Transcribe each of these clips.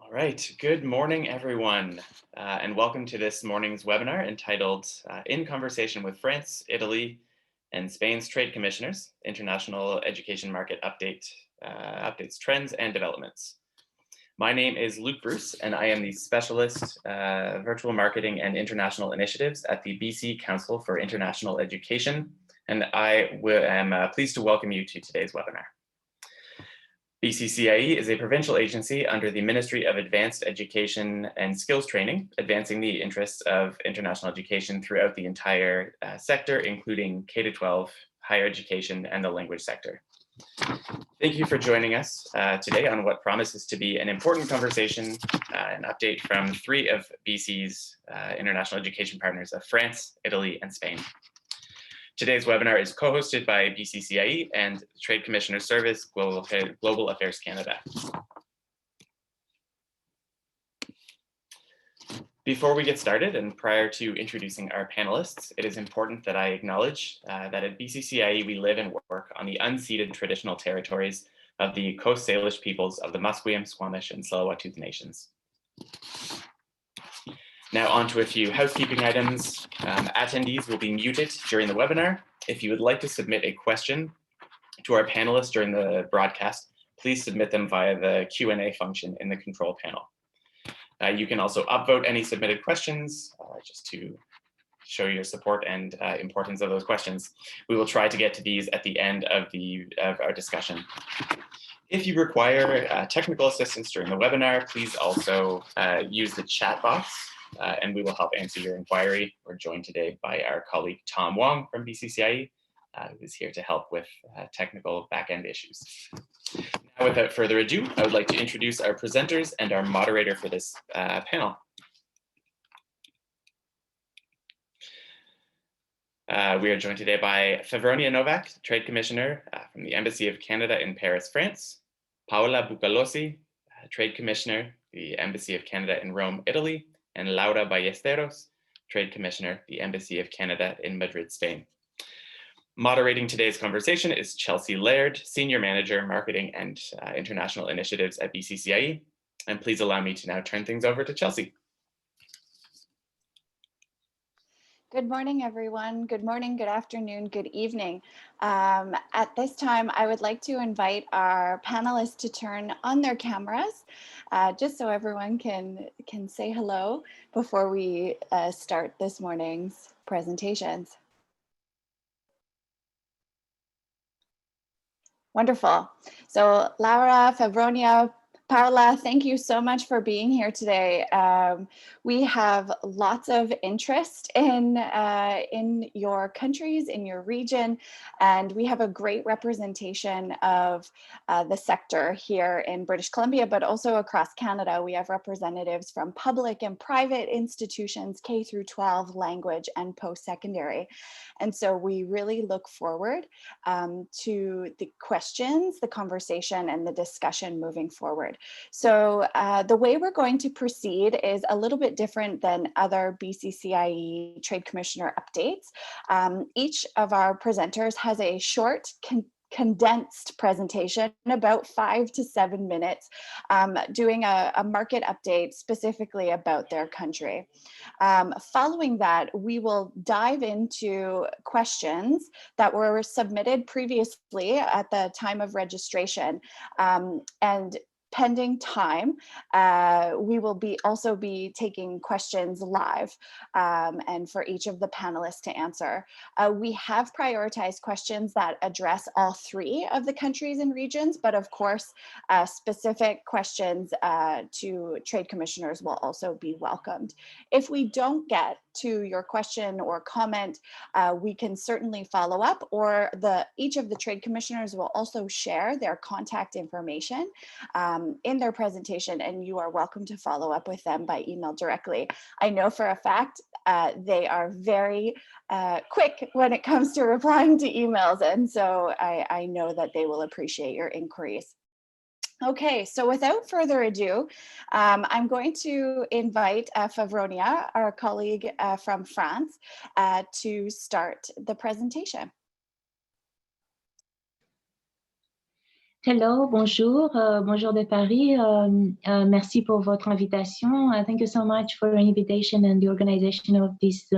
All right, good morning, everyone, and welcome to this morning's webinar entitled In Conversation with France, Italy, and Spain's Trade Commissioners, International Education Market Updates, Trends, and Developments. My name is Luke Bruce, and I am the Specialist Virtual Marketing and International Initiatives at the BC Council for International Education, and I am pleased to welcome you to today's webinar. BCCIE is a provincial agency under the Ministry of Advanced Education and Skills Training, advancing the interests of international education throughout the entire sector, including K-12, higher education, and the language sector. Thank you for joining us today on what promises to be an important conversation, an update from three of BC's international education partners of France, Italy, and Spain. Today's webinar is co-hosted by BCCIE and Trade Commissioner Service, Global Affairs Canada. Before we get started, and prior to introducing our panelists, it is important that I acknowledge that at BCCIE we live and work on the unceded traditional territories of the Coast Salish peoples of the Musqueam, Squamish, and Tsleil-Waututh nations. Now on to a few housekeeping items. Attendees will be muted during the webinar. If you would like to submit a question to our panelists during the broadcast, please submit them via the Q&A function in the control panel. You can also upvote any submitted questions just to show your support and importance of those questions. We will try to get to these at the end of our discussion. If you require technical assistance during the webinar, please also use the chat box. And we will help answer your inquiry. We're joined today by our colleague Tom Wong from BCCIE, who is here to help with technical back-end issues. Now, without further ado, I would like to introduce our presenters and our moderator for this panel. We are joined today by Favronia Novak, Trade Commissioner from the Embassy of Canada in Paris, France, Paola Bucalosi, Trade Commissioner, the Embassy of Canada in Rome, Italy, and Laura Ballesteros, Trade Commissioner, the Embassy of Canada in Madrid, Spain. Moderating today's conversation is Chelsey Laird, Senior Manager, Marketing and International Initiatives at BCCIE. And please allow me to now turn things over to Chelsey. Good morning, everyone. Good morning, good afternoon, good evening. At this time, I would like to invite our panelists to turn on their cameras, just so everyone can say hello before we start this morning's presentations. Wonderful. So Laura, Favronia, Paola, thank you so much for being here today. We have lots of interest in your countries, in your region, and we have a great representation of the sector here in British Columbia, but also across Canada. We have representatives from public and private institutions, K through 12, language, and post-secondary. And so we really look forward to the questions, the conversation, and the discussion moving forward. So the way we're going to proceed is a little bit different than other BCCIE Trade Commissioner updates. Each of our presenters has a short, condensed presentation, about 5 to 7 minutes, doing a market update specifically about their country. Following that, we will dive into questions that were submitted previously at the time of registration, and pending time, we will also be taking questions live and for each of the panelists to answer. We have prioritized questions that address all three of the countries and regions, but of course, specific questions to trade commissioners will also be welcomed. If we don't get to your question or comment, we can certainly follow up, or each of the trade commissioners will also share their contact information in their presentation, and you are welcome to follow up with them by email directly. I know for a fact they are very quick when it comes to replying to emails, and so I know that they will appreciate your inquiries. Okay, so without further ado, I'm going to invite Favronia, our colleague from France, to start the presentation. Hello, bonjour, bonjour de Paris. Merci pour votre invitation. Thank you so much for your invitation and the organization of this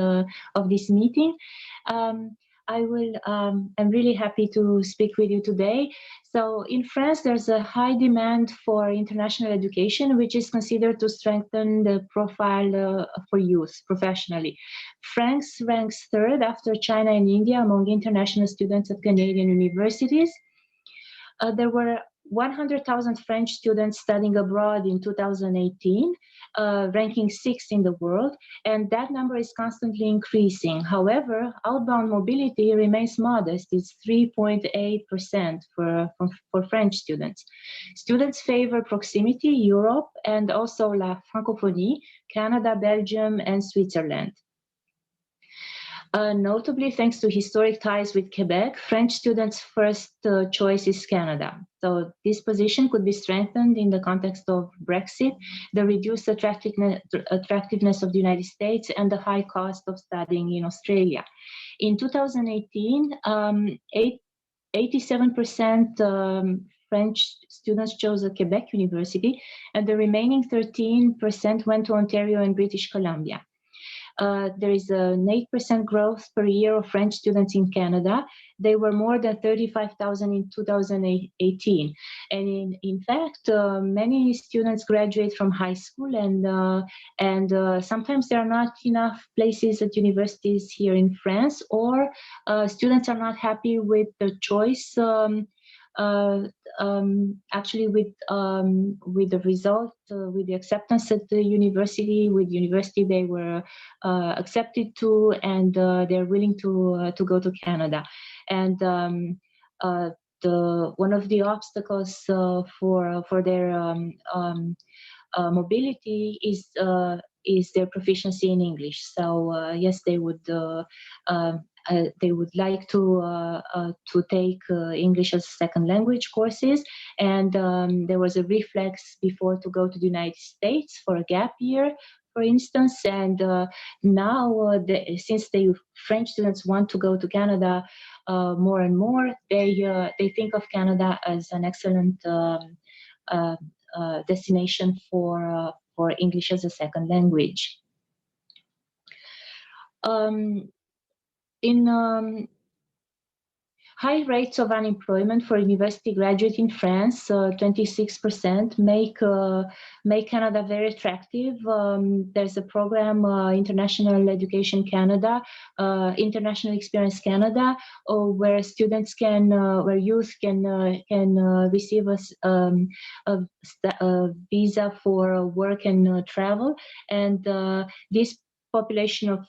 meeting. I'm really happy to speak with you today. So in France, there's a high demand for international education, which is considered to strengthen the profile for youth professionally. France ranks third after China and India among international students at Canadian universities. There were 100,000 French students studying abroad in 2018, ranking sixth in the world, and that number is constantly increasing. However, outbound mobility remains modest. It's 3.8% for French students. Students favor proximity, Europe, and also la francophonie, Canada, Belgium, and Switzerland. Notably, thanks to historic ties with Quebec, French students' first choice is Canada. So this position could be strengthened in the context of Brexit, the reduced attractiveness of the United States, and the high cost of studying in Australia. In 2018, 87% French students chose a Quebec university, and the remaining 13% went to Ontario and British Columbia. There is an 8% growth per year of French students in Canada. They were more than 35,000 in 2018. And in fact, many students graduate from high school, and sometimes there are not enough places at universities here in France, or students are not happy with the choice actually with the result, with the acceptance at the university. With university they were accepted to, and they're willing to go to Canada. And one of the obstacles for their mobility is their proficiency in English. So yes, they would like to take English as a second language courses, and there was a reflex before to go to the United States for a gap year, for instance. And now, since the French students want to go to Canada more and more, they think of Canada as an excellent destination for English as a second language. High rates of unemployment for university graduates in France, 26%, make Canada very attractive. There's a program, International Education Canada, International Experience Canada, where students where youth can receive a visa for work and travel, and this population of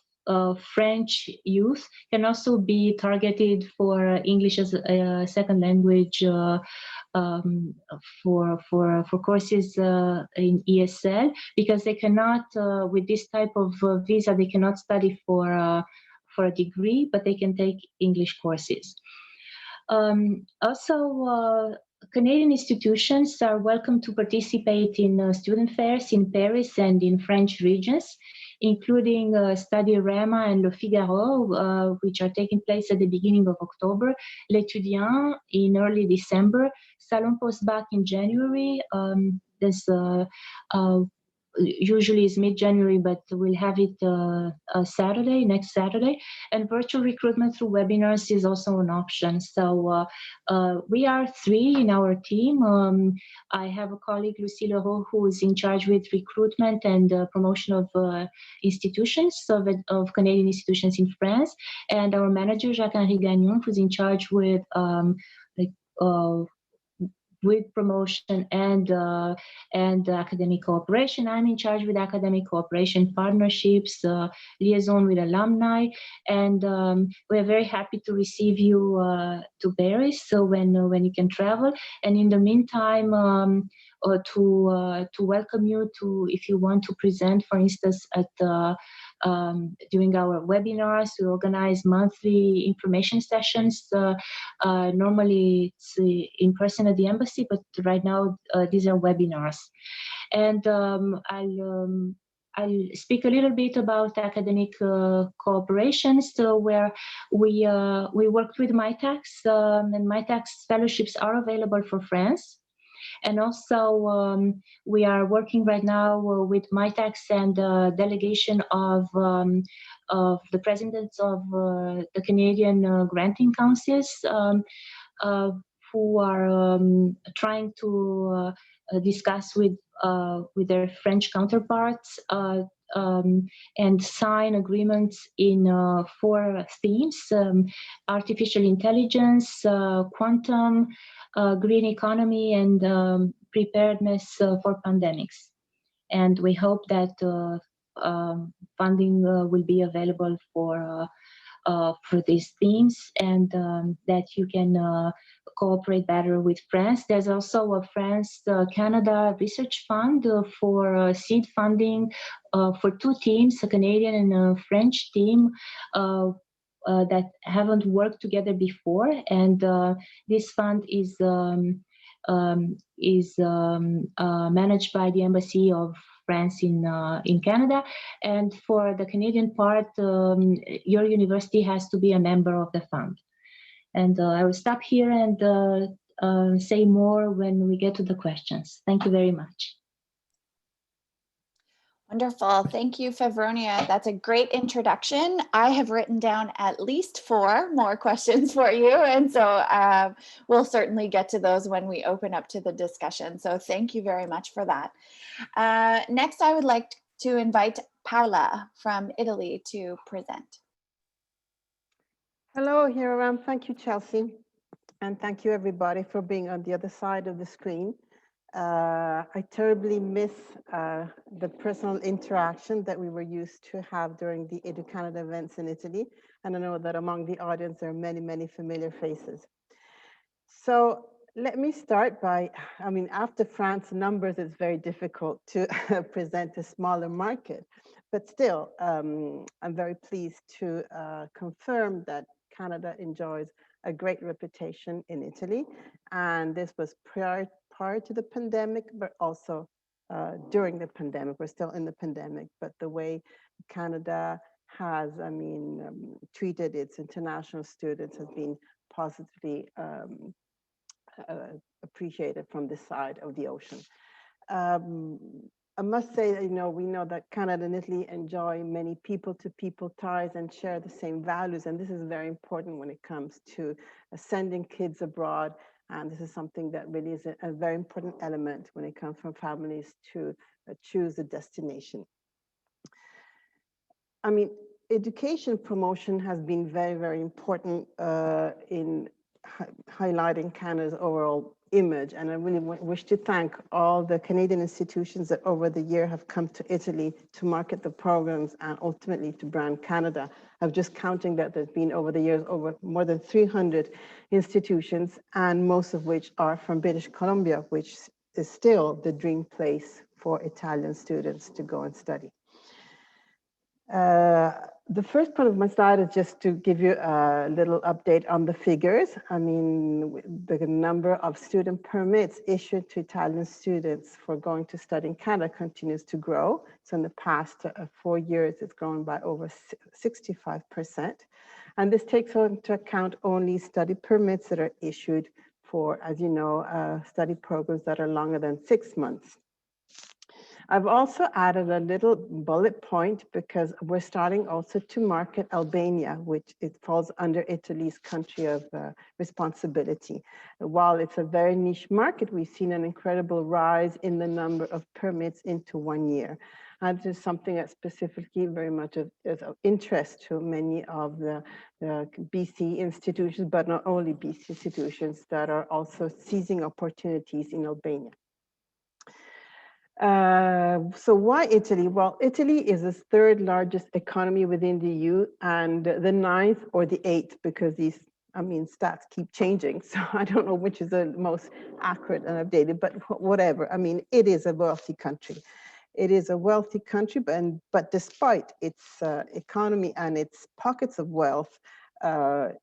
French youth can also be targeted for English as a second language for courses in ESL, because they cannot, with this type of visa, they cannot study for a degree, but they can take English courses. Also, Canadian institutions are welcome to participate in student fairs in Paris and in French regions, including Study Rama and Le Figaro, which are taking place at the beginning of October, L'Étudiant in early December, Salon Post-Bac in January. There's usually is mid-January, but we'll have it Saturday, next Saturday. And virtual recruitment through webinars is also an option. So we are three in our team. I have a colleague, Lucie Leroux, who is in charge with recruitment and promotion of institutions, of Canadian institutions in France. And our manager, Jacques-Henri Gagnon, who's in charge with promotion and academic cooperation. I'm in charge with academic cooperation, partnerships, liaison with alumni, and we're very happy to receive you to Paris, so when you can travel. And in the meantime, to welcome you to, if you want to present, for instance, at during our webinars. We organize monthly information sessions. Normally it's in person at the embassy, but right now these are webinars. And I'll speak a little bit about academic cooperation. So where we worked with MyTax, and MyTax fellowships are available for France. And also we are working right now with MyTax and delegation of the presidents of the Canadian granting councils, who are trying to discuss with their French counterparts and sign agreements in 4 themes: artificial intelligence, quantum, green economy, and preparedness for pandemics. And we hope that funding will be available for these themes, and that you can cooperate better with France. There's also a France-Canada research fund for seed funding for 2 teams, a Canadian and a French team, that haven't worked together before. And this fund is managed by the Embassy of France in Canada. And for the Canadian part, your university has to be a member of the fund. And I will stop here and say more when we get to the questions. Thank you very much. Wonderful. Thank you, Fevronia. That's a great introduction. I have written down at least 4 more questions for you. And so we'll certainly get to those when we open up to the discussion. So thank you very much for that. Next, I would like to invite Paola from Italy to present. Hello, here I am. Thank you, Chelsey. And thank you, everybody, for being on the other side of the screen. I terribly miss the personal interaction that we were used to have during the EduCanada events in Italy. And I know that among the audience, there are many, many familiar faces. So let me start by, I mean, after France numbers, it's very difficult to present a smaller market. But still, I'm very pleased to confirm that Canada enjoys a great reputation in Italy. And this was prior to the pandemic, but also during the pandemic. We're still in the pandemic, but the way Canada has, I mean, treated its international students has been positively appreciated from this side of the ocean. I must say that, we know that Canada and Italy enjoy many people-to-people ties and share the same values. And this is very important when it comes to sending kids abroad. And this is something that really is a very important element when it comes from families to choose a destination. I mean, education promotion has been very, very important in highlighting Canada's overall image. And I really wish to thank all the Canadian institutions that over the year have come to Italy to market the programs and ultimately to brand Canada. I'm just counting that there's been over the years over more than 300 institutions, and most of which are from British Columbia, which is still the dream place for Italian students to go and study. The first part of my slide is just to give you a little update on the figures. I mean, the number of student permits issued to Italian students for going to study in Canada continues to grow. So in the past 4 years, it's grown by over 65%. And this takes into account only study permits that are issued for, as you know, study programs that are longer than 6 months. I've also added a little bullet point because we're starting also to market Albania, which it falls under Italy's country of responsibility. While it's a very niche market, we've seen an incredible rise in the number of permits into 1 year. And this is something that specifically very much is of interest to many of the BC institutions, but not only BC institutions that are also seizing opportunities in Albania. So why Italy? Well, Italy is the 3rd largest economy within the EU and the 9th or the 8th, because these, I mean, stats keep changing. So I don't know which is the most accurate and updated, but whatever. I mean, it is a wealthy country. It is a wealthy country, but despite its economy and its pockets of wealth,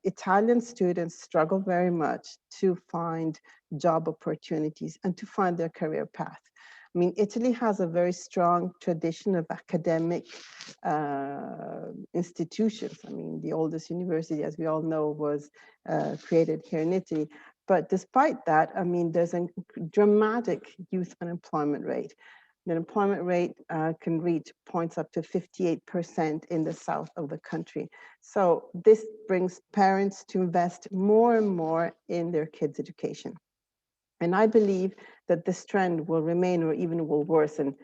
Italian students struggle very much to find job opportunities and to find their career path. I mean, Italy has a very strong tradition of academic institutions. I mean, the oldest university, as we all know, was created here in Italy. But despite that, I mean, there's a dramatic youth unemployment rate. The unemployment rate can reach points up to 58% in the south of the country. So this brings parents to invest more and more in their kids' education. And I believe that this trend will remain or even will worsen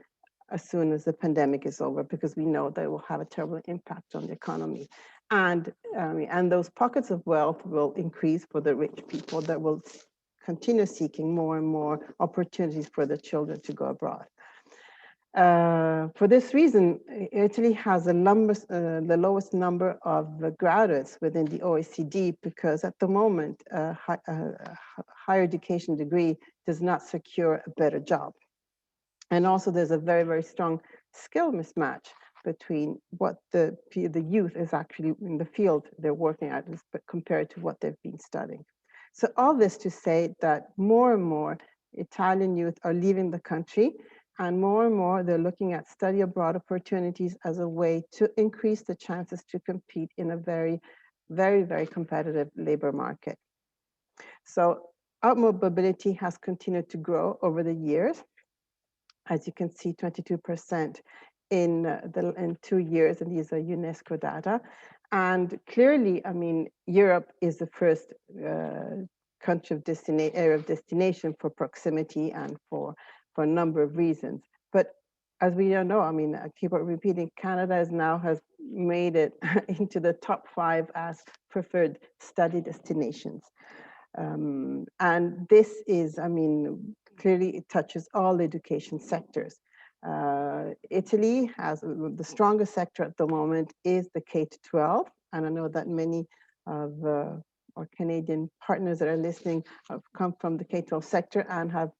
as soon as the pandemic is over, because we know that it will have a terrible impact on the economy. And those pockets of wealth will increase for the rich people that will continue seeking more and more opportunities for the children to go abroad. For this reason, Italy has the lowest number of graduates within the OECD, because at the moment, a higher education degree does not secure a better job. And also there's a very, very strong skill mismatch between what the youth is actually in the field they're working at compared to what they've been studying. So all this to say that more and more Italian youth are leaving the country, and more they're looking at study abroad opportunities as a way to increase the chances to compete in a very, very, very competitive labor market. So outward mobility has continued to grow over the years. As you can see, 22% in 2 years, and these are UNESCO data. And clearly, I mean, Europe is the first country of area of destination for proximity and for a number of reasons. But as we all know, I mean, I keep on repeating, Canada has made it into the top 5 as preferred study destinations. And this is, I mean, clearly it touches all education sectors. Italy has the strongest sector at the moment is the K-12, and I know that many of our Canadian partners that are listening have come from the K-12 sector and have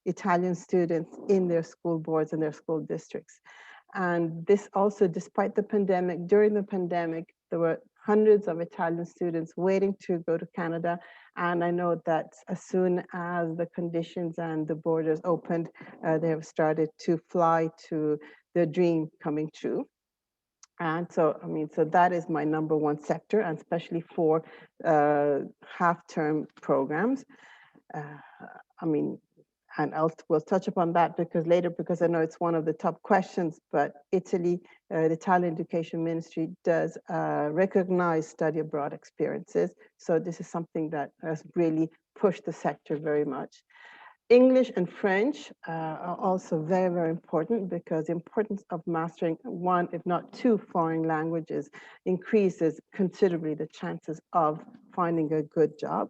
Italian students in their school boards and their school districts. And this also, despite the pandemic, during the pandemic, there were hundreds of Italian students waiting to go to Canada. And I know that as soon as the conditions and the borders opened, they have started to fly to their dream coming true. And so, I mean, so that is my #1 sector, and especially for half-term programs. I mean, and we'll touch upon that because I know it's one of the top questions, but Italy, the Italian Education Ministry does recognize study abroad experiences. So this is something that has really pushed the sector very much. English and French are also very, very important, because the importance of mastering 1, if not 2 foreign languages increases considerably the chances of finding a good job.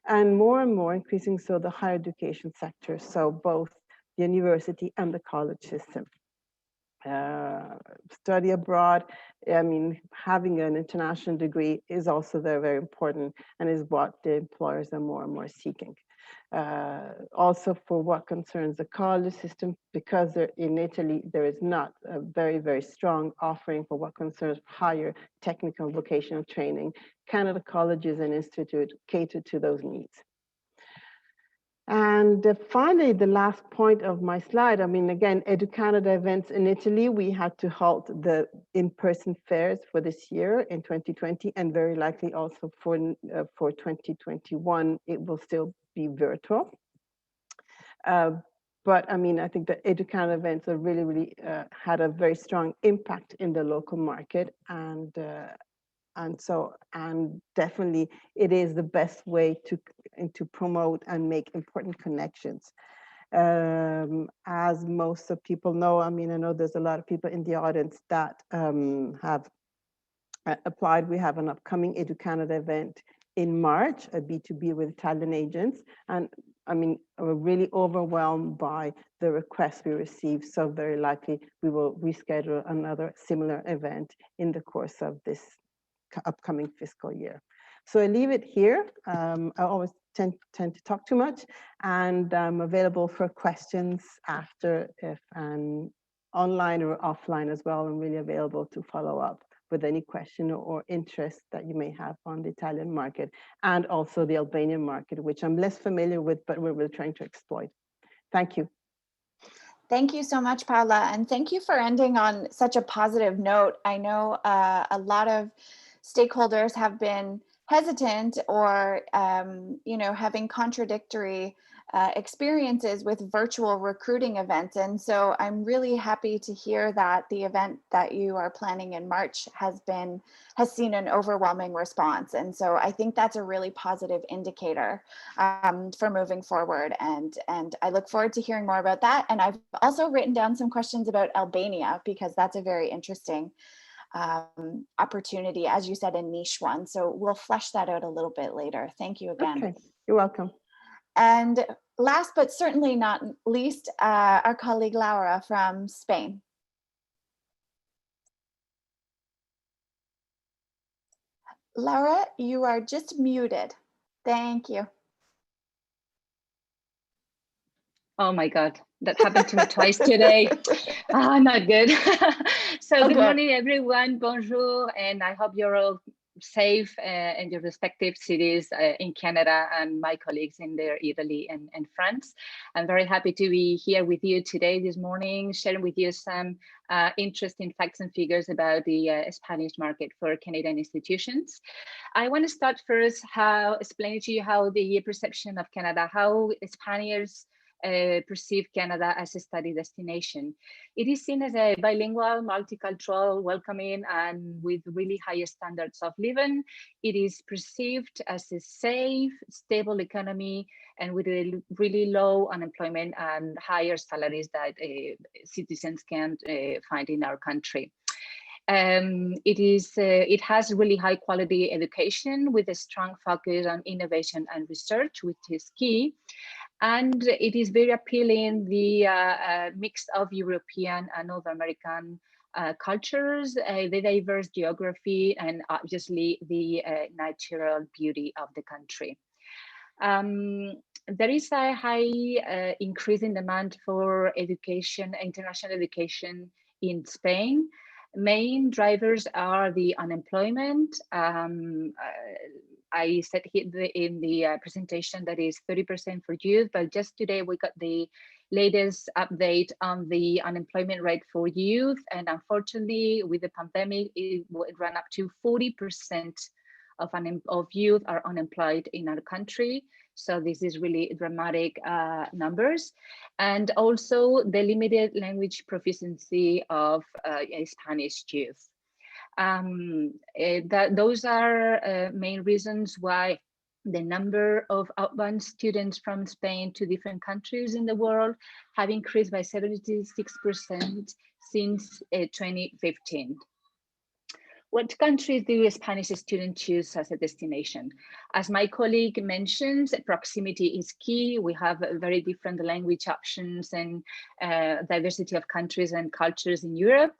And more increasing so the higher education sector, so both the university and the college system. Study abroad, I mean, having an international degree is also very, very important, and is what the employers are more and more seeking. Also for what concerns the college system, because in Italy, there is not a very, very strong offering for what concerns higher technical vocational training. Canada Colleges and Institute cater to those needs. And finally, the last point of my slide, I mean, again, EduCanada events in Italy, we had to halt the in-person fairs for this year in 2020, and very likely also for 2021, it will still be virtual. But I mean, I think the EduCanada events are really had a very strong impact in the local market, and definitely it is the best way to promote and make important connections. As most of people know, I mean, I know there's a lot of people in the audience that have applied. We have an upcoming EduCanada event in March, a B2B with Italian agents. And I mean, we're really overwhelmed by the requests we received. So very likely we will reschedule another similar event in the course of this upcoming fiscal year. So I leave it here. I always tend to talk too much, and I'm available for questions after, if online or offline as well. I'm really available to follow up with any question or interest that you may have on the Italian market, and also the Albanian market, which I'm less familiar with, but we're trying to exploit. Thank you. Thank you so much, Paula, and thank you for ending on such a positive note. I know a lot of stakeholders have been hesitant or, having contradictory experiences with virtual recruiting events. And so I'm really happy to hear that the event that you are planning in March has seen an overwhelming response. And so I think that's a really positive indicator for moving forward. And I look forward to hearing more about that. And I've also written down some questions about Albania, because that's a very interesting opportunity, as you said, a niche one. So we'll flesh that out a little bit later. Thank you again. Okay, you're welcome. And last but certainly not least, our colleague Laura from Spain. Laura, you are just muted. Thank you. Oh my God, that happened to me twice today. Not good. So good morning, everyone. Bonjour, and I hope you're all safe in your respective cities in Canada, and my colleagues in there, Italy and France. I'm very happy to be here with you today, this morning, sharing with you some interesting facts and figures about the Spanish market for Canadian institutions. I want to start first explaining to you how the perception of Canada, how Spaniards perceive Canada as a study destination. It is seen as a bilingual, multicultural, welcoming, and with really high standards of living. It is perceived as a safe, stable economy, and with a really low unemployment and higher salaries that citizens can find in our country. It has really high quality education with a strong focus on innovation and research, which is key. And it is very appealing, the mix of European and North American cultures, the diverse geography, and obviously the natural beauty of the country. There is a high increase in demand for education, international education in Spain. Main drivers are the unemployment. I said in the presentation that is 30% for youth, but just today we got the latest update on the unemployment rate for youth. And unfortunately, with the pandemic, it ran up to 40% of youth are unemployed in our country. So this is really dramatic numbers. And also the limited language proficiency of Spanish youth. Those are main reasons why the number of outbound students from Spain to different countries in the world have increased by 76% since 2015. What countries do Spanish students choose as a destination? As my colleague mentions, proximity is key. We have very different language options and diversity of countries and cultures in Europe.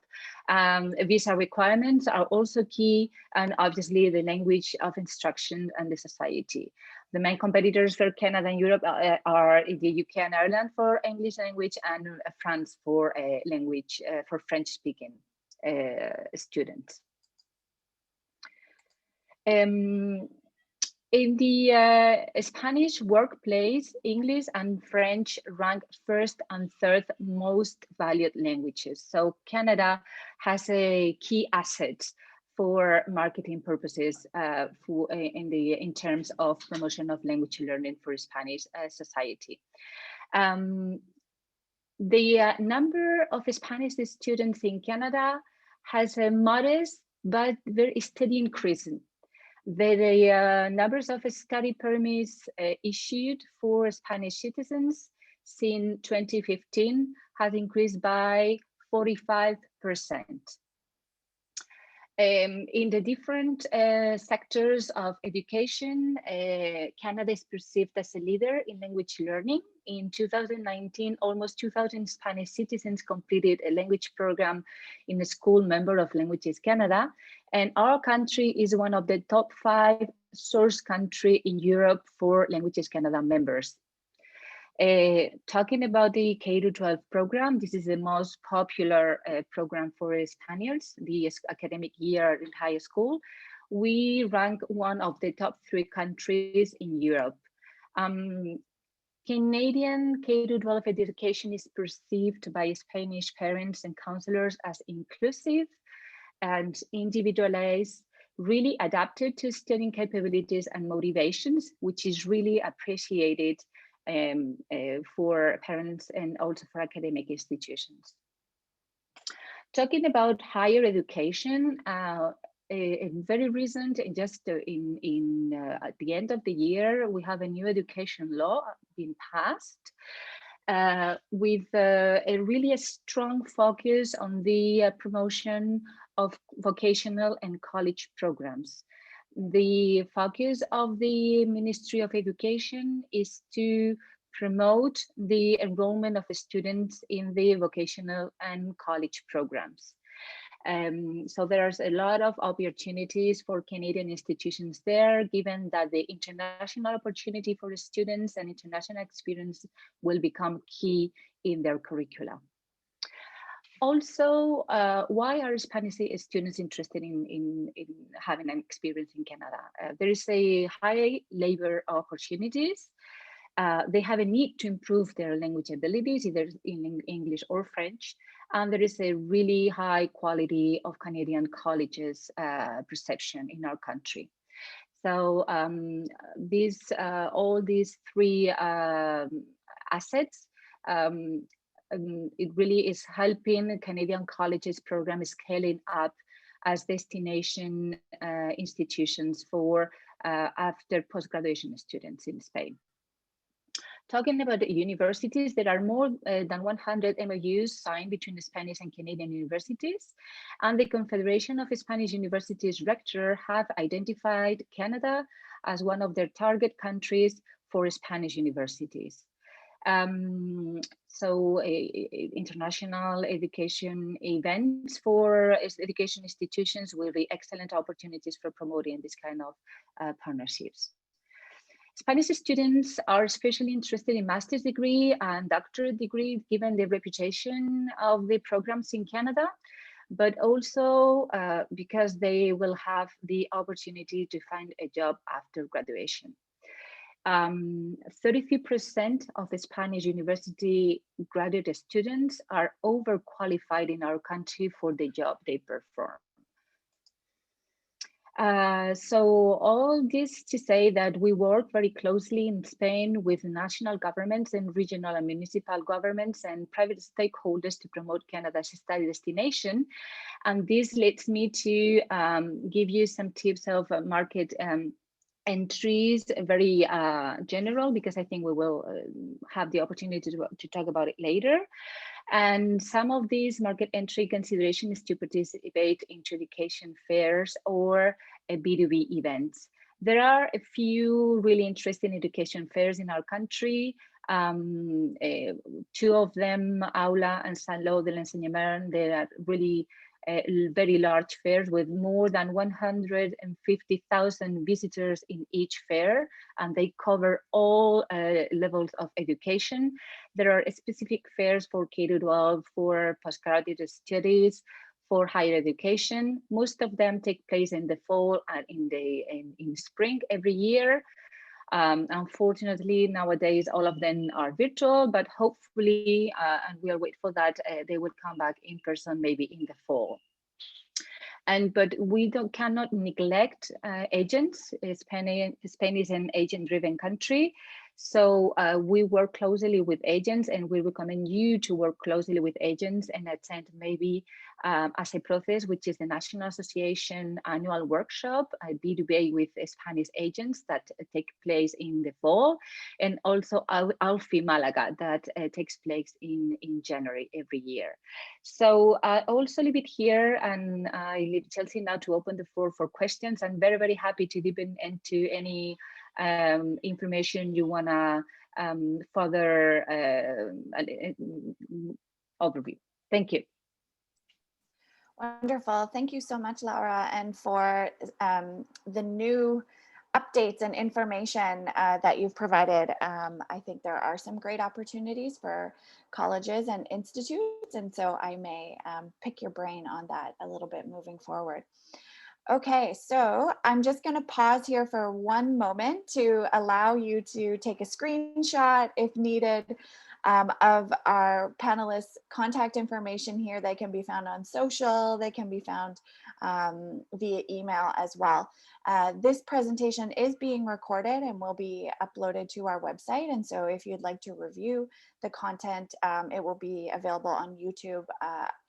Visa requirements are also key, and obviously the language of instruction and the society. The main competitors for Canada and Europe are the UK and Ireland for English language, and France for language for French-speaking students. In the Spanish workplace, English and French rank first and third most valued languages. So Canada has a key asset for marketing purposes in terms of promotion of language learning for Spanish society. The number of Spanish students in Canada has a modest but very steady increasing. The numbers of study permits issued for Spanish citizens since 2015 has increased by 45%. In the different sectors of education, Canada is perceived as a leader in language learning. In 2019, almost 2,000 Spanish citizens completed a language program in the School Member of Languages Canada. And our country is one of the top 5 source country in Europe for Languages Canada members. Talking about the K-12 program, this is the most popular program for Spaniards, the academic year in high school. We rank one of the top 3 countries in Europe. Canadian K-12 education is perceived by Spanish parents and counselors as inclusive and individualized, really adapted to studying capabilities and motivations, which is really appreciated for parents and also for academic institutions. Talking about higher education, a very recent, just at the end of the year, we have a new education law being passed with a really strong focus on the promotion of vocational and college programs. The focus of the Ministry of Education is to promote the enrollment of students in the vocational and college programs. So there's a lot of opportunities for Canadian institutions there, given that the international opportunity for students and international experience will become key in their curricula. Also, why are Spanish students interested in having an experience in Canada? There is a high labor opportunities. They have a need to improve their language abilities, either in English or French. And there is a really high quality of Canadian colleges perception in our country. So all these three assets, it really is helping Canadian colleges program scaling up as destination institutions for after post-graduation students in Spain. Talking about the universities, there are more than 100 MOUs signed between the Spanish and Canadian universities, and the Confederation of Spanish Universities Rector have identified Canada as one of their target countries for Spanish universities. International education events for education institutions will be excellent opportunities for promoting this kind of partnerships. Spanish students are especially interested in master's degree and doctorate degree, given the reputation of the programs in Canada, but also because they will have the opportunity to find a job after graduation. 33% of the Spanish university graduate students are overqualified in our country for the job they perform. So all this to say that we work very closely in Spain with national governments and regional and municipal governments and private stakeholders to promote Canada's study destination. And this leads me to give you some tips of market entries, very general, because I think we will have the opportunity to talk about it later. And some of these market entry considerations to participate in education fairs or B2B events. There are a few really interesting education fairs in our country. Two of them, Aula and Saló del Enseñamiento, they are really very large fairs with more than 150,000 visitors in each fair, and they cover all levels of education. There are specific fairs for K-12, for postgraduate studies, for higher education. Most of them take place in the fall and in spring every year. Unfortunately, nowadays, all of them are virtual, but hopefully, and we'll wait for that, they will come back in person maybe in the fall. But we cannot neglect agents. Spain is an agent-driven country. So we work closely with agents, and we recommend you to work closely with agents and attend maybe as a process, which is the National Association annual workshop, B2B with Spanish agents that take place in the fall, and also Alfi Malaga that takes place in January every year. So I also leave it here, and I leave Chelsey now to open the floor for questions. I'm very, very happy to deepen into any information you want to further overview. Thank you. Wonderful. Thank you so much, Laura, and for the new updates and information that you've provided. I think there are some great opportunities for colleges and institutes, and so I may pick your brain on that a little bit moving forward. Okay, so I'm just going to pause here for one moment to allow you to take a screenshot if needed of our panelists' contact information here. They can be found on social, they can be found via email as well. This presentation is being recorded and will be uploaded to our website. And so if you'd like to review the content, it will be available on YouTube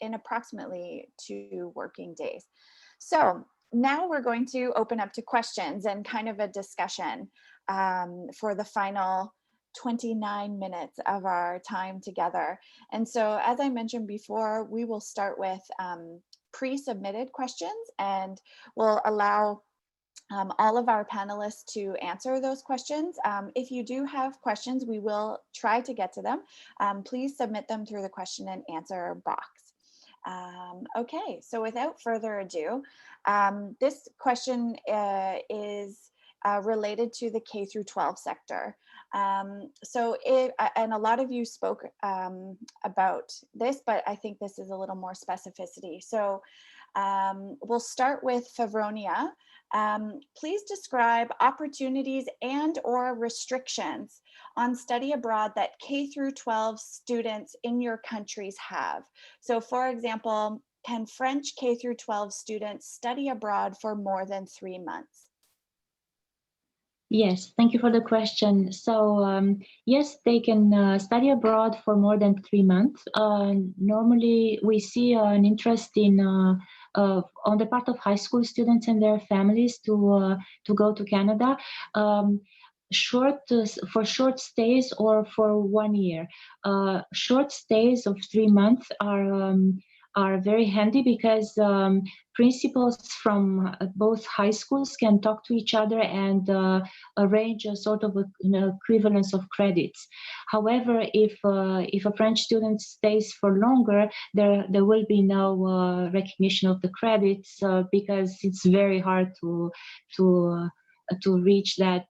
in approximately 2 working days. So now we're going to open up to questions and kind of a discussion for the final 29 minutes of our time together. And so, as I mentioned before, we will start with pre-submitted questions, and we'll allow all of our panelists to answer those questions. If you do have questions, we will try to get to them. Please submit them through the question and answer box. Okay, so without further ado, this question is related to the K through 12 sector. And a lot of you spoke about this, but I think this is a little more specificity. So we'll start with Favronia. Please describe opportunities and or restrictions on study abroad that K through 12 students in your countries have. So for example, can French K through 12 students study abroad for more than 3 months? Yes, thank you for the question. So yes, they can study abroad for more than 3 months. Normally, we see an interest in on the part of high school students and their families to go to Canada. For short stays or for 1 year. Short stays of 3 months are very handy because principals from both high schools can talk to each other and arrange a sort of an equivalence of credits. However, if a French student stays for longer, there will be no recognition of the credits because it's very hard to reach that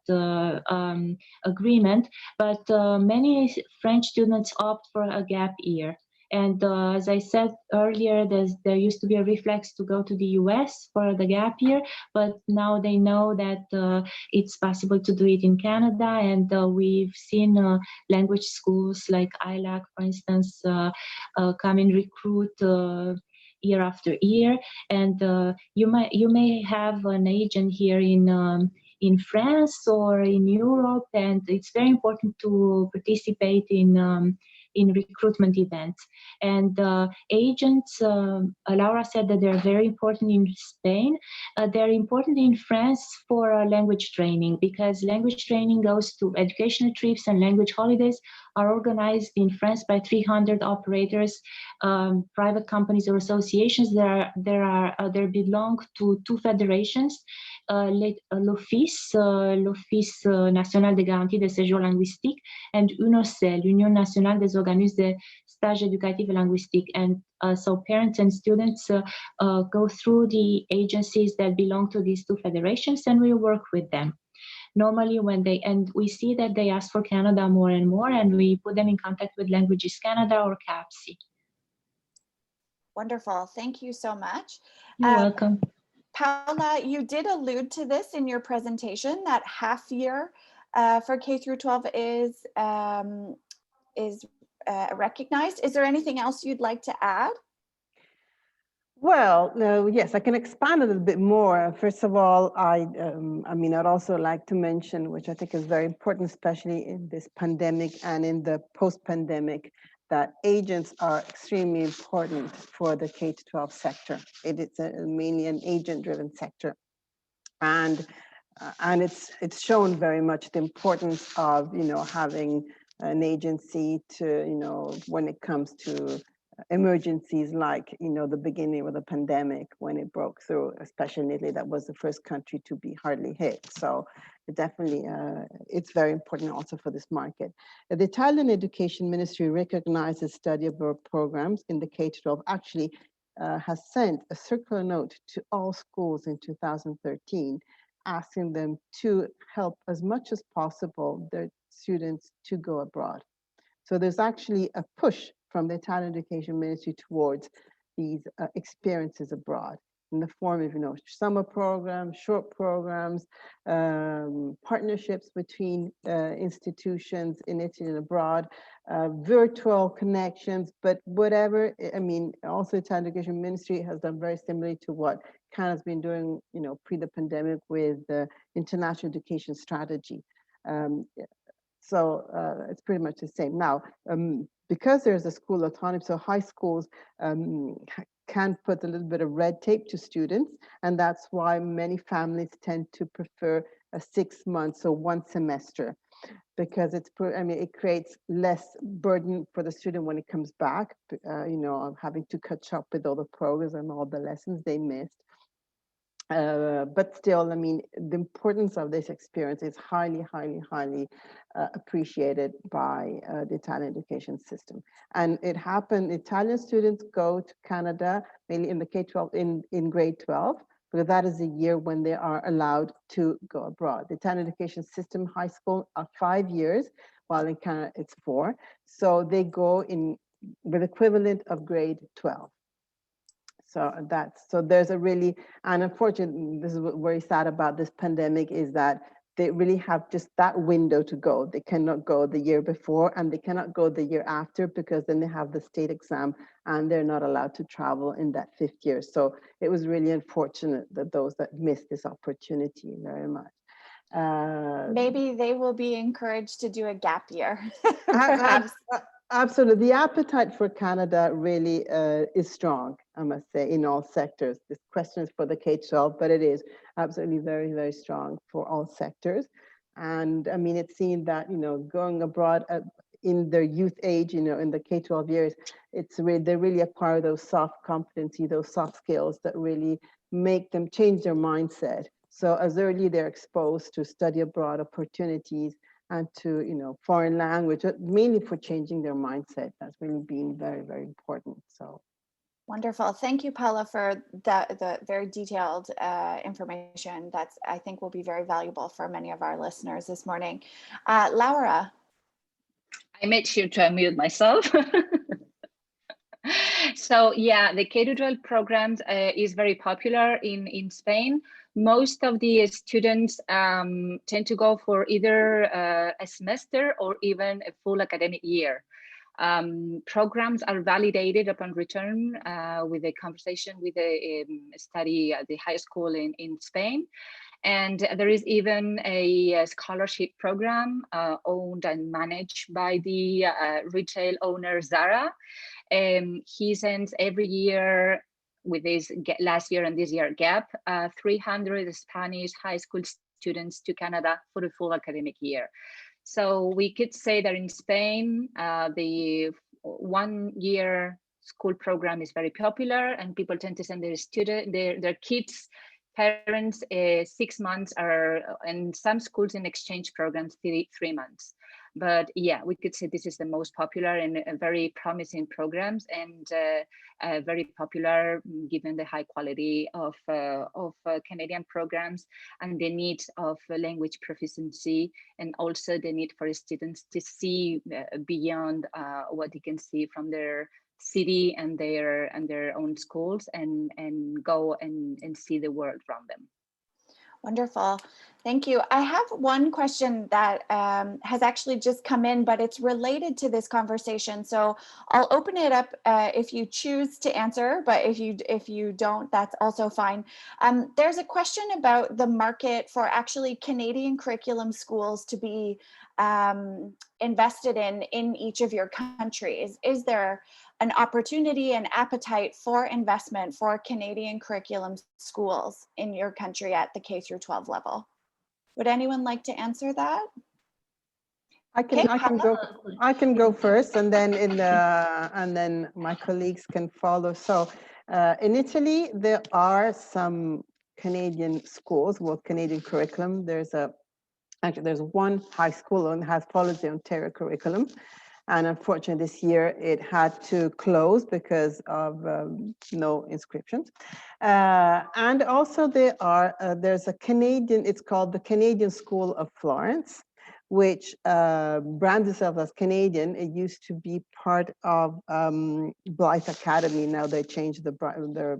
agreement. But many French students opt for a gap year. And as I said earlier, there used to be a reflex to go to the US for the gap year, but now they know that it's possible to do it in Canada. And we've seen language schools like ILAC, for instance, come and recruit year after year. And you may have an agent here in France or in Europe, and it's very important to participate in recruitment events. And agents, Laura said that they're very important in Spain. They're important in France for language training, because language training goes to educational trips, and language holidays are organized in France by 300 operators, private companies or associations. There belong to 2 federations, l'Office national de garantie de séjour linguistique, and UNOCEL, Union nationale des organismes de stage éducatif et linguistique. And so parents and students go through the agencies that belong to these 2 federations, and we work with them. Normally we see that they ask for Canada more and more, and we put them in contact with Languages Canada or CAPSI. Wonderful, thank you so much. You're welcome. Paula, you did allude to this in your presentation, that half year for K through 12 is recognized. Is there anything else you'd like to add? Well, yes, I can expand a little bit more. First of all, I'd also like to mention, which I think is very important, especially in this pandemic and in the post-pandemic, that agents are extremely important for the K-12 sector. It's mainly an agent-driven sector, and it's shown very much the importance of having an agency to when it comes to emergencies like the beginning of the pandemic when it broke through, especially in Italy. That was the first country to be hardly hit. So definitely it's very important also for this market. The Italian Education Ministry recognizes study abroad programs in the K-12. Actually has sent a circular note to all schools in 2013 asking them to help as much as possible their students to go abroad. So there's actually a push from the Italian Education Ministry towards these experiences abroad. in the form of, summer programs, short programs, partnerships between institutions in Italy and abroad, virtual connections, but whatever, also Italian Education Ministry has done very similarly to what Canada's been doing, pre the pandemic with the international education strategy. So it's pretty much the same. Now, because there's a school autonomy, so high schools can put a little bit of red tape to students, and that's why many families tend to prefer a 6 months, so 1 semester, because it creates less burden for the student when it comes back, having to catch up with all the programs and all the lessons they missed. But still, the importance of this experience is highly, highly, highly appreciated by the Italian education system. And it happened, Italian students go to Canada, mainly in the K-12, in grade 12, because that is the year when they are allowed to go abroad. The Italian education system, high school, are 5 years, while in Canada it's 4. So they go in with equivalent of grade 12. So there's a really, and unfortunately, this is what's very sad about this pandemic, is that they really have just that window to go. They cannot go the year before, and they cannot go the year after, because then they have the state exam and they're not allowed to travel in that 5th year. So it was really unfortunate that those that missed this opportunity very much. Maybe they will be encouraged to do a gap year, perhaps. Absolutely. The appetite for Canada really is strong, I must say, in all sectors. This question is for the K-12, but it is absolutely very, very strong for all sectors. And it's seen that, going abroad in their youth age, in the K-12 years, they really acquire those soft competencies, those soft skills that really make them change their mindset. So as early they're exposed to study abroad opportunities and to, foreign language, mainly for changing their mindset. That's really been very, very important. So. Wonderful. Thank you, Paola, for the very detailed information that's, I think, will be very valuable for many of our listeners this morning. Laura. I made sure to unmute myself. So yeah, the K-12 programs is very popular in Spain. Most of the students tend to go for either a semester or even a full academic year. Programs are validated upon return with a conversation with a study at the high school in Spain. And there is even a scholarship program owned and managed by the retail owner Zara. He sends every year, with this last year and this year gap, 300 Spanish high school students to Canada for the full academic year. So we could say that in Spain, the 1 year school program is very popular, and people tend to send their kids, parents, 6 months, or in some schools in exchange programs 3 months. But yeah, we could say this is the most popular and very promising programs, and very popular given the high quality of Canadian programs and the need of language proficiency, and also the need for students to see beyond what they can see from their city and their own schools, and go and see the world around them. Wonderful. Thank you. I have one question that has actually just come in, but it's related to this conversation. So I'll open it up if you choose to answer, but if you don't, that's also fine. There's a question about the market for actually Canadian curriculum schools to be invested in each of your countries. Is there an opportunity and appetite for investment for Canadian curriculum schools in your country at the K through 12 level? Would anyone like to answer that? I can go first, and then my colleagues can follow. So in Italy, there are some Canadian schools, Canadian curriculum. There's one high school that has followed the Ontario curriculum. And unfortunately, this year it had to close because of no inscriptions. And also there's a Canadian, it's called the Canadian School of Florence, which brands itself as Canadian. It used to be part of Blythe Academy. Now they changed their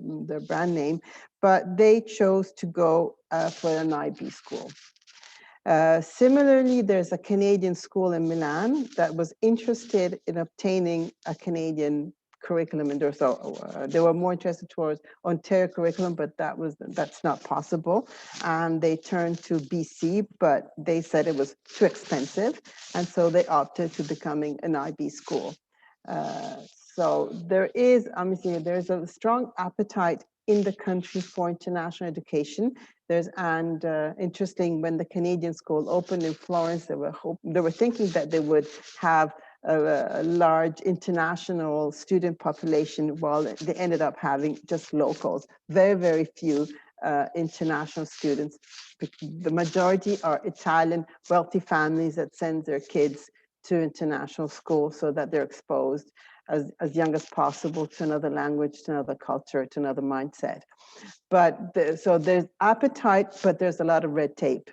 brand name, but they chose to go for an IB school. Similarly, there's a Canadian school in Milan that was interested in obtaining a Canadian curriculum, and they were more interested towards Ontario curriculum, but that's not possible. And they turned to BC, but they said it was too expensive, and so they opted to becoming an IB school. So there's a strong appetite in the country for international education. Interesting, when the Canadian school opened in Florence, they were thinking that they would have a large international student population, while they ended up having just locals. Very, very few international students. The majority are Italian wealthy families that send their kids to international schools so that they're exposed as young as possible to another language, to another culture, to another mindset. But so there's appetite, but there's a lot of red tape.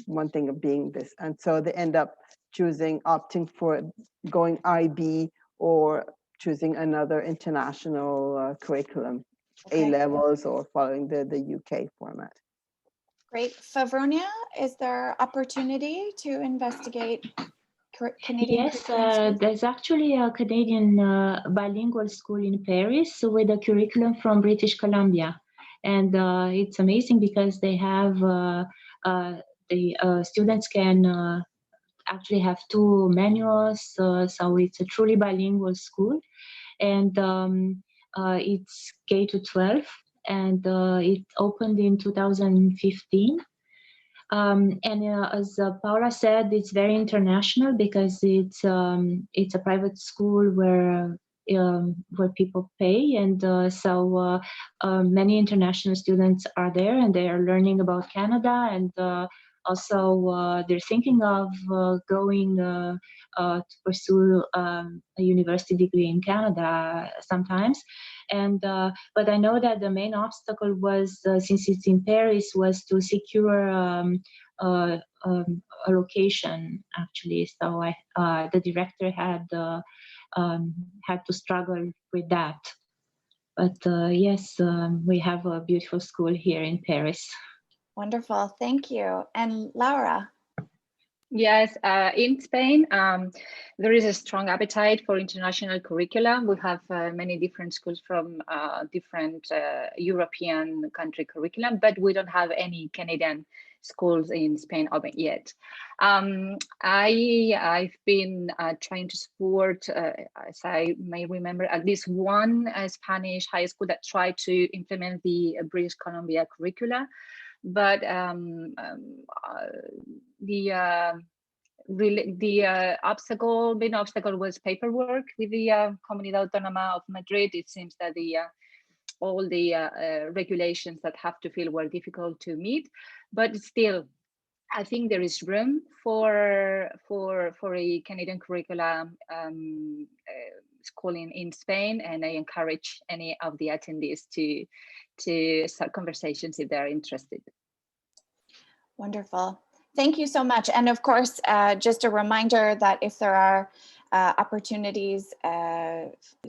One thing of being this, and so they end up opting for going IB or choosing another international curriculum, okay. A-levels, or following the UK format. Great. Favronia, is there opportunity to investigate Canadian? Yes, there's actually a Canadian bilingual school in Paris with a curriculum from British Columbia. And it's amazing because they have, the students can actually have 2 manuals. So it's a truly bilingual school. And it's K to 12. And it opened in 2015. As Paula said, it's very international because it's a private school where people pay, and so many international students are there, and they are learning about Canada, and also they're thinking of going to pursue a university degree in Canada sometimes. And but I know that the main obstacle was, since it's in Paris, was to secure a location, actually. So the director had to struggle with that. But yes, we have a beautiful school here in Paris. Wonderful, thank you. And Laura? Yes, in Spain, there is a strong appetite for international curricula. We have many different schools from different European country curriculum, but we don't have any Canadian schools in Spain open yet. I've been trying to support, as I may remember, at least one Spanish high school that tried to implement the British Columbia curricula. But the main obstacle was paperwork with the Comunidad Autónoma of Madrid. It seems that all the regulations that have to fill were difficult to meet, but still, I think there is room for a Canadian curriculum school in Spain, and I encourage any of the attendees to start conversations if they're interested. Wonderful. Thank you so much. And of course, just a reminder that if there are opportunities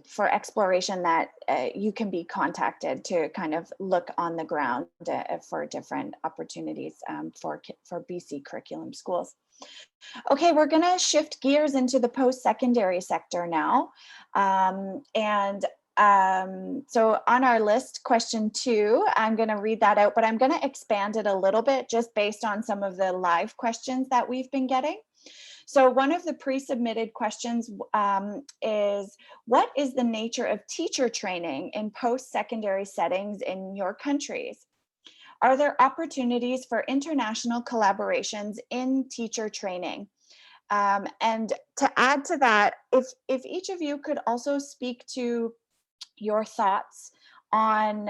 for exploration, that you can be contacted to kind of look on the ground for different opportunities for BC curriculum schools. Okay, we're going to shift gears into the post-secondary sector now. So on our list, question 2, I'm going to read that out, but I'm going to expand it a little bit just based on some of the live questions that we've been getting. So one of the pre-submitted questions is, what is the nature of teacher training in post-secondary settings in your countries? Are there opportunities for international collaborations in teacher training? And to add to that, if each of you could also speak to your thoughts on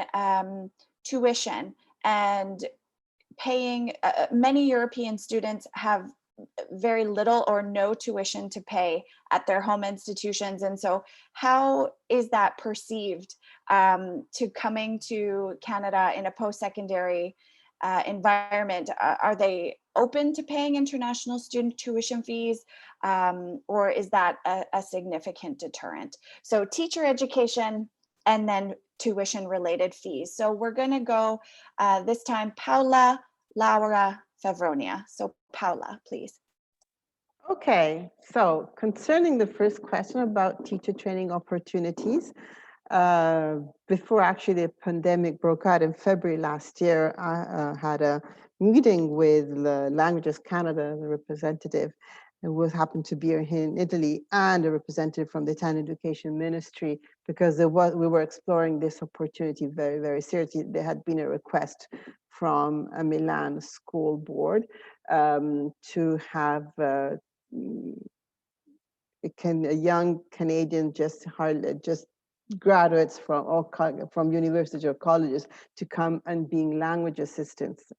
tuition and paying. Many European students have very little or no tuition to pay at their home institutions. And so how is that perceived to coming to Canada in a post-secondary environment? Are they open to paying international student tuition fees, or is that a significant deterrent? So teacher education and then tuition related fees. So we're going to go this time, Paula, Laura, Favronia. So Paula, please. Okay, so concerning the first question about teacher training opportunities, before actually the pandemic broke out in February last year, I had a meeting with Languages Canada, the representative who happened to be here in Italy, and a representative from the Italian Education Ministry, because we were exploring this opportunity very, very seriously. There had been a request from a Milan school board to have a young Canadian just graduates from universities or colleges to come and being language assistants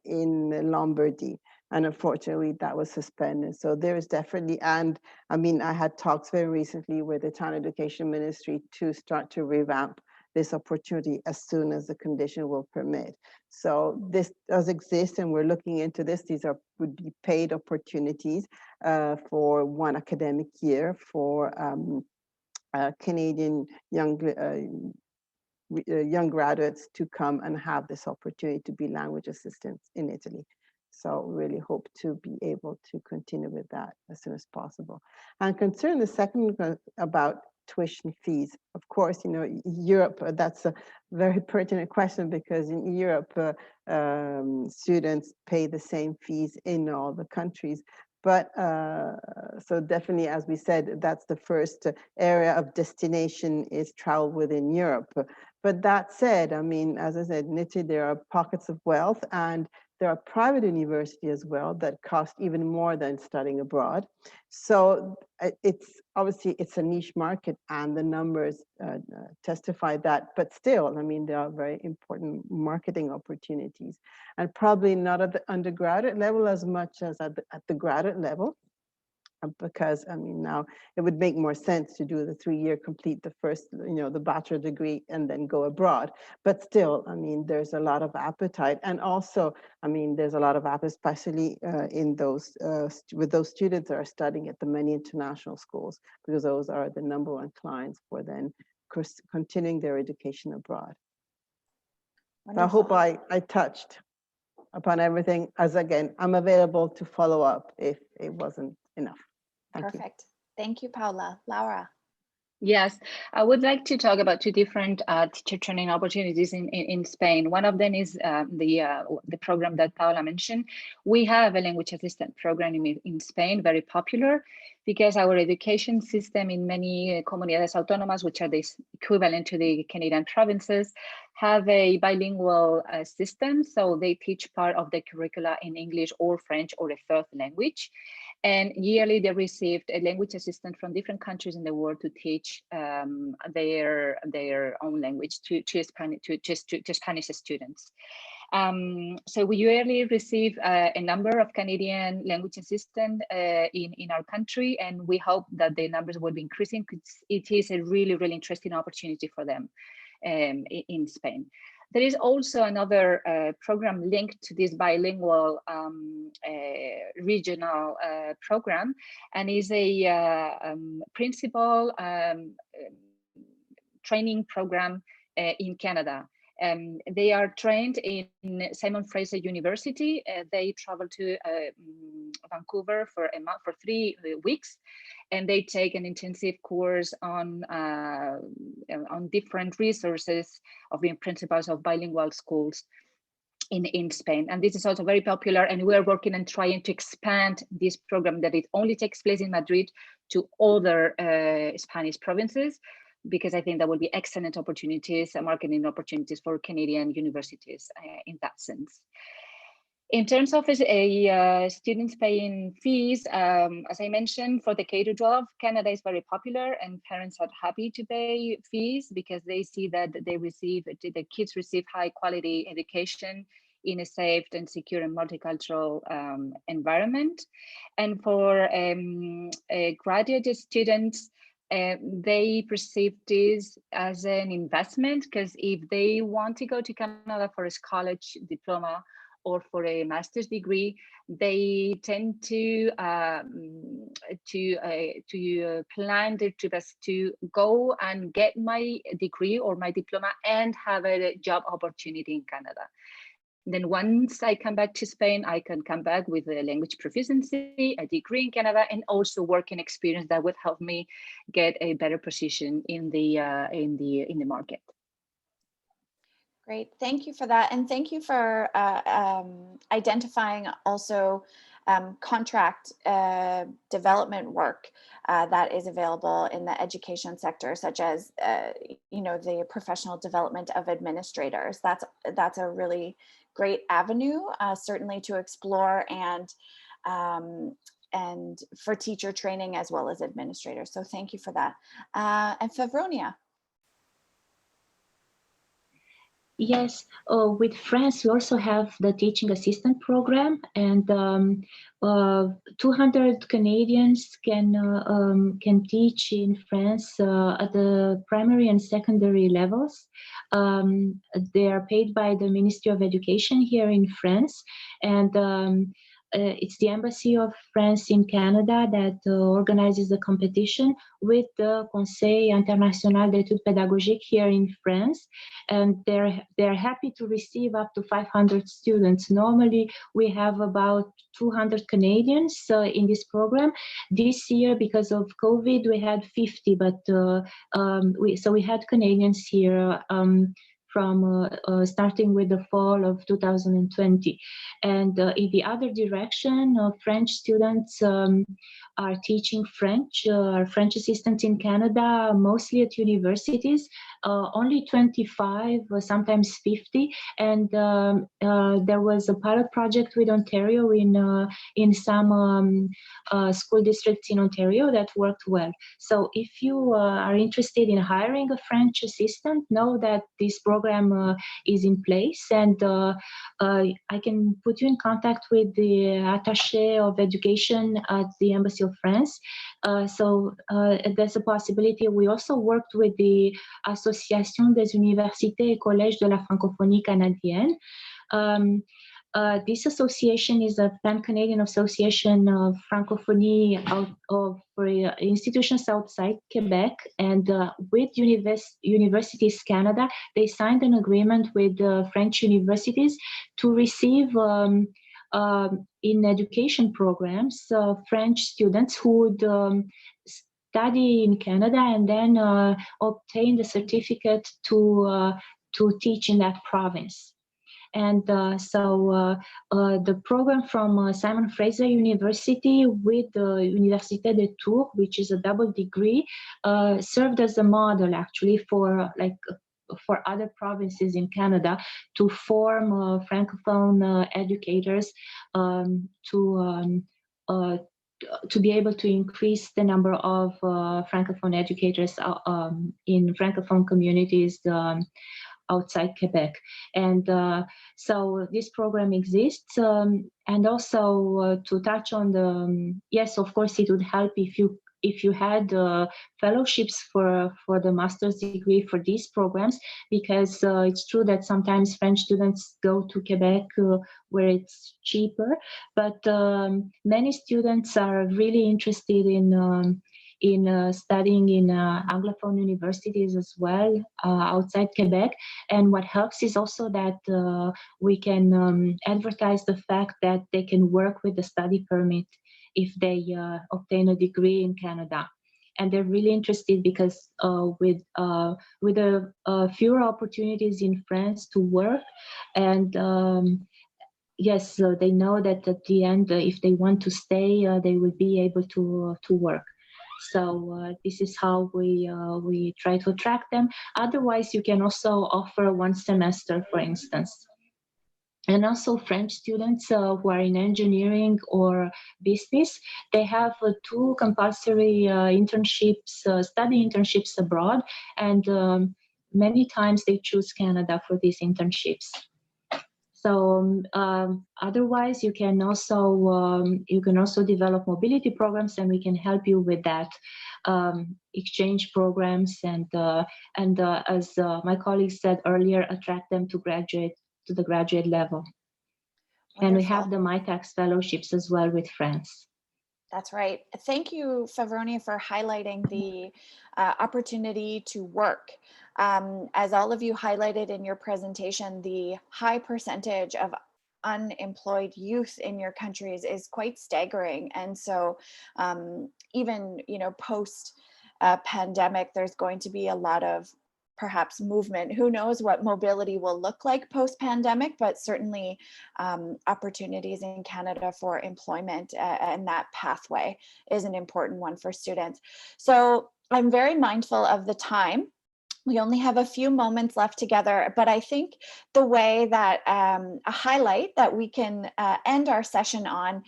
in Lombardy. And unfortunately, that was suspended. So there is definitely, and I mean, I had talks very recently with the Italian Education Ministry to start to revamp this opportunity as soon as the condition will permit. So this does exist, and we're looking into this. These would be paid opportunities for one academic year for Canadian young graduates to come and have this opportunity to be language assistants in Italy. So really hope to be able to continue with that as soon as possible. And concerning the second about tuition fees, of course, you know, Europe, that's a very pertinent question, because in Europe, students pay the same fees in all the countries. But so definitely, as we said, that's the first area of destination is travel within Europe. But that said, I mean, as I said, in Italy, there are pockets of wealth, and there are private universities as well that cost even more than studying abroad. So it's obviously it's a niche market, and the numbers testify that. But still, I mean, there are very important marketing opportunities, and probably not at the undergraduate level as much as at the graduate level. Because I mean, now it would make more sense to do the 3-year, complete the first, you know, the bachelor degree, and then go abroad. But still, I mean, there's a lot of appetite, and also, I mean, there's a lot of appetite, especially in those with those students that are studying at the many international schools, because those are the #1 clients for then continuing their education abroad. So I hope I touched upon everything. As again, I'm available to follow up if it wasn't enough. Perfect. Thank you, Paula. Laura. Yes, I would like to talk about two different teacher training opportunities in Spain. One of them is the program that Paula mentioned. We have a language assistant program in Spain, very popular, because our education system in many comunidades autónomas, which are the equivalent to the Canadian provinces, have a bilingual system. So they teach part of the curricula in English or French or a third language. And yearly they received a language assistant from different countries in the world to teach their own language to Spanish students. So we yearly receive a number of Canadian language assistants in our country, and we hope that the numbers will be increasing, because it is a really, really interesting opportunity for them in Spain. There is also another program linked to this bilingual regional program, and is a principal training program in Canada. They are trained in Simon Fraser University. They travel to Vancouver for 3 weeks, and they take an intensive course on different resources of being principals of bilingual schools in Spain. And this is also very popular, and we are working and trying to expand this program that it only takes place in Madrid to other Spanish provinces, because I think that will be excellent opportunities, marketing opportunities for Canadian universities in that sense. In terms of students paying fees, as I mentioned, for the K-12, Canada is very popular, and parents are happy to pay fees because they see that the kids receive high quality education in a safe and secure and multicultural environment. And for graduate students, they perceive this as an investment, because if they want to go to Canada for a college diploma or for a master's degree, they tend to plan their trip as to go and get my degree or my diploma and have a job opportunity in Canada. Then once I come back to Spain, I can come back with a language proficiency, a degree in Canada, and also working experience that would help me get a better position in the market. Great, thank you for that, and thank you for identifying also contract development work that is available in the education sector, such as the professional development of administrators. That's a really great avenue, certainly to explore, and for teacher training as well as administrators. So thank you for that. And Favronia. Yes, with France, we also have the teaching assistant program, and 200 Canadians can teach in France at the primary and secondary levels. They are paid by the Ministry of Education here in France, and it's the Embassy of France in Canada that organizes the competition with the Conseil International d'Études Pédagogiques here in France, and they're happy to receive up to 500 students. Normally, we have about 200 Canadians in this program. This year, because of COVID, we had 50, but we had Canadians here from starting with the fall of 2020. And in the other direction, French students are teaching French, French assistants in Canada, mostly at universities, only 25, sometimes 50. And there was a pilot project with Ontario in some school districts in Ontario that worked well. So if you are interested in hiring a French assistant, know that this program is in place, and I can put you in contact with the attaché of education at the Embassy of France. So there's a possibility. We also worked with the Association des Universités et Collèges de la Francophonie Canadienne. This association is a pan-Canadian association of francophonie for institutions outside Quebec, and with Universities Canada, they signed an agreement with French universities to receive in education programs French students who would study in Canada and then obtain the certificate to teach in that province. And so the program from Simon Fraser University with the Université de Tours, which is a double degree, served as a model actually for other provinces in Canada to form Francophone educators to be able to increase the number of Francophone educators in Francophone communities outside Quebec. And so this program exists, and also to touch on the yes, of course it would help if you had fellowships for the master's degree for these programs, because it's true that sometimes French students go to Quebec where it's cheaper, but many students are really interested in studying in Anglophone universities as well outside Quebec. And what helps is also that we can advertise the fact that they can work with the study permit if they obtain a degree in Canada. And they're really interested because with fewer opportunities in France to work, and yes, they know that at the end, if they want to stay, they will be able to work. So this is how we try to attract them. Otherwise, you can also offer one semester, for instance. And also French students who are in engineering or business, they have 2 compulsory study internships abroad, and many times they choose Canada for these internships. So otherwise, you can also develop mobility programs, and we can help you with that, exchange programs, and as my colleague said earlier, attract them to the graduate level. And we have the MyTax fellowships as well with France. That's right. Thank you, Favronia, for highlighting the opportunity to work. As all of you highlighted in your presentation, the high percentage of unemployed youth in your countries is quite staggering. And so even, post pandemic, there's going to be a lot of perhaps movement. Who knows what mobility will look like post-pandemic, but certainly opportunities in Canada for employment and that pathway is an important one for students. So I'm very mindful of the time. We only have a few moments left together, but I think the way that a highlight that we can end our session on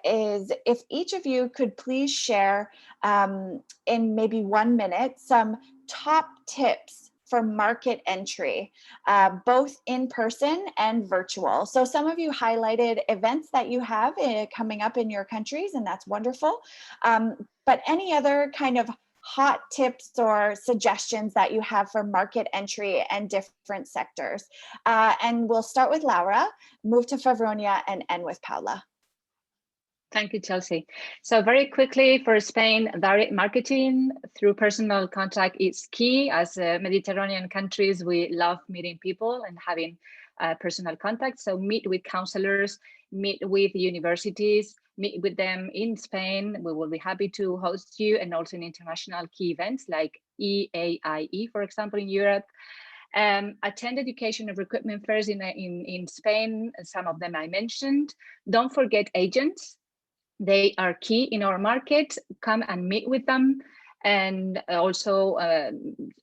is if each of you could please share in maybe 1 minute some top tips for market entry, both in person and virtual. So some of you highlighted events that you have coming up in your countries, and that's wonderful. But any other kind of hot tips or suggestions that you have for market entry and different sectors? And we'll start with Laura, move to Favronia, and end with Paula. Thank you, Chelsey. So very quickly for Spain, direct marketing through personal contact is key. As Mediterranean countries, we love meeting people and having personal contact. So meet with counselors, meet with universities, meet with them in Spain. We will be happy to host you, and also in international key events like EAIE, for example, in Europe. Attend education and recruitment fairs in Spain, some of them I mentioned. Don't forget agents. They are key in our market. Come and meet with them, and also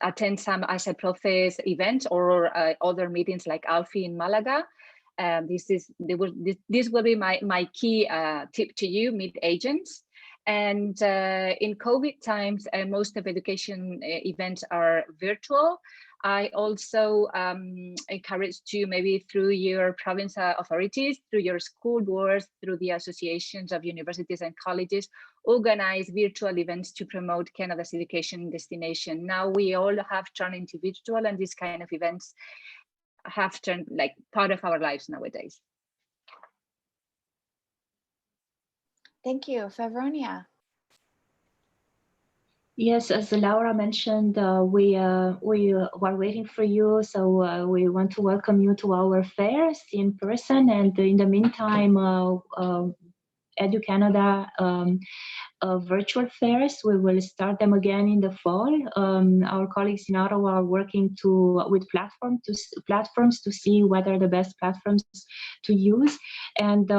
attend some Asa Profes events or other meetings like Alfie in Malaga. This will be my key tip to you: meet agents. And in COVID times, most of education events are virtual. I also encourage you, maybe through your province authorities, through your school boards, through the associations of universities and colleges, organize virtual events to promote Canada's education destination. Now we all have turned into virtual, and these kind of events have turned like part of our lives nowadays. Thank you. Favronia. Yes, as Laura mentioned, we are waiting for you. So we want to welcome you to our fairs in person. And in the meantime, EduCanada virtual fairs, we will start them again in the fall. Our colleagues in Ottawa are working with platforms to see what are the best platforms to use, and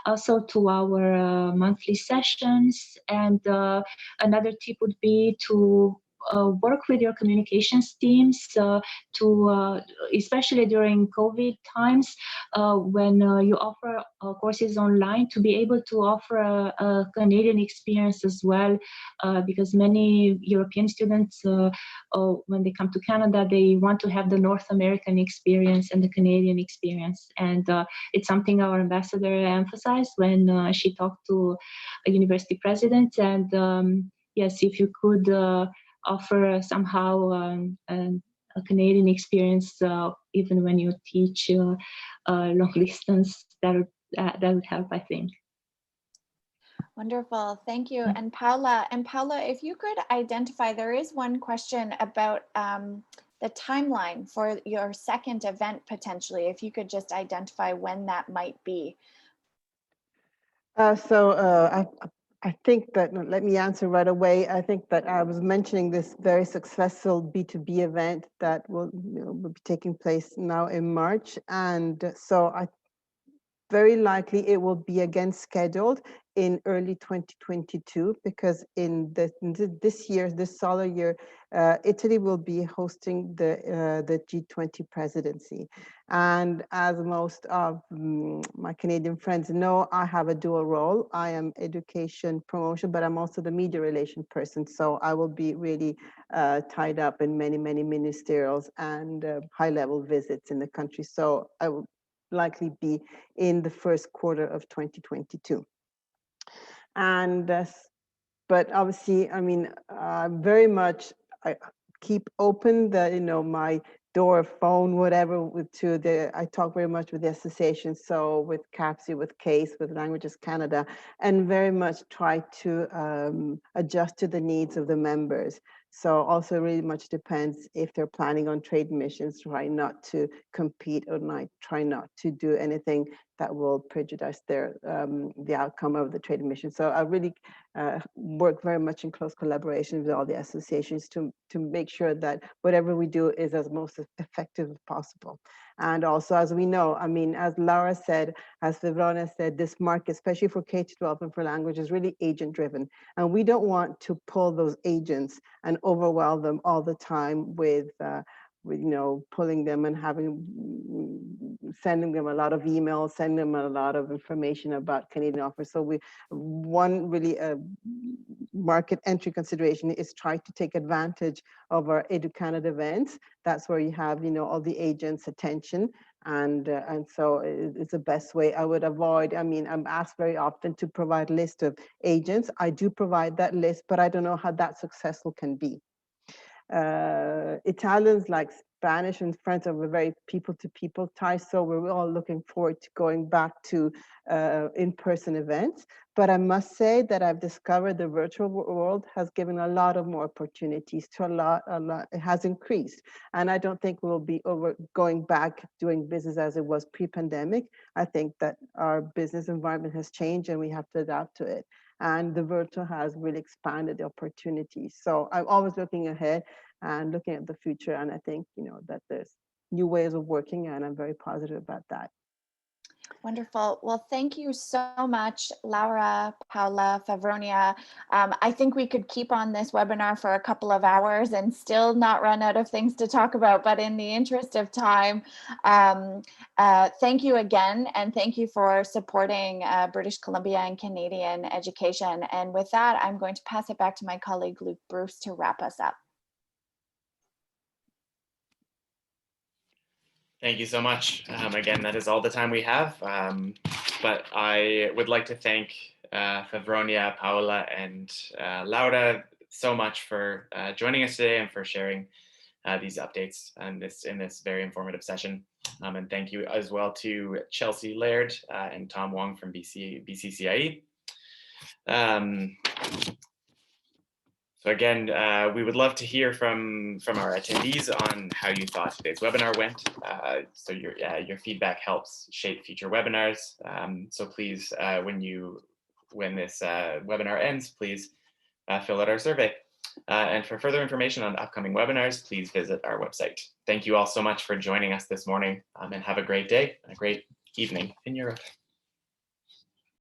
also to our monthly sessions. And another tip would be to work with your communications teams especially during COVID times, when you offer courses online, to be able to offer a Canadian experience as well, because many European students, when they come to Canada, they want to have the North American experience and the Canadian experience. And it's something our ambassador emphasized when she talked to a university president. And yes, if you could offer somehow a Canadian experience, even when you teach long distance, that would help, I think. Wonderful, thank you. And Paula, if you could identify, there is one question about the timeline for your second event potentially, if you could just identify when that might be. I think that, let me answer right away. I think that I was mentioning this very successful B2B event that will be taking place now in March. And so very likely it will be again scheduled in early 2022, because in this solar year, Italy will be hosting the G20 presidency. And as most of my Canadian friends know, I have a dual role. I am education promotion, but I'm also the media relation person. So I will be really tied up in many ministerials and high-level visits in the country. So I will likely be in the first quarter of 2022. And but obviously, I mean, very much I keep open my door, phone, whatever, I talk very much with the association, so with CAPSI, with CASE, with Languages Canada, and very much try to adjust to the needs of the members. So also really much depends if they're planning on trade missions, try not to compete or try not to do anything that will prejudice the outcome of the trade mission. So I really work very much in close collaboration with all the associations to make sure that whatever we do is as most effective as possible. And also, as we know, I mean, as Laura said, as Veronia said, this market, especially for K-12 and for language, is really agent driven. And we don't want to pull those agents and overwhelm them all the time with pulling them and sending them a lot of emails, sending them a lot of information about Canadian offers. So one really market entry consideration is try to take advantage of our EduCanada events. That's where you have all the agents' attention, and so it's the best way. I would avoid. I mean, I'm asked very often to provide a list of agents. I do provide that list, but I don't know how that successful can be. Italians, like Spanish and French, are very people-to-people ties, so we're all looking forward to going back to in-person events. But I must say that I've discovered the virtual world has given a lot of more opportunities to a lot. It has increased, and I don't think we'll be going back doing business as it was pre-pandemic. I think that our business environment has changed, and we have to adapt to it. And the virtual has really expanded the opportunities. So I'm always looking ahead and looking at the future. And I think, that there's new ways of working, and I'm very positive about that. Wonderful. Well, thank you so much, Laura, Paula, Favronia. I think we could keep on this webinar for a couple of hours and still not run out of things to talk about, but in the interest of time, thank you again, and thank you for supporting British Columbia and Canadian education. And with that, I'm going to pass it back to my colleague, Luke Bruce, to wrap us up. Thank you so much. Again, that is all the time we have. But I would like to thank Favronia, Paola, and Laura so much for joining us today and for sharing these updates in this very informative session. And thank you as well to Chelsey Laird and Tom Wong from BCCIE. So again, we would love to hear from our attendees on how you thought today's webinar went. So your feedback helps shape future webinars. So please, when this webinar ends, please fill out our survey. And for further information on upcoming webinars, please visit our website. Thank you all so much for joining us this morning, and have a great day, a great evening in Europe.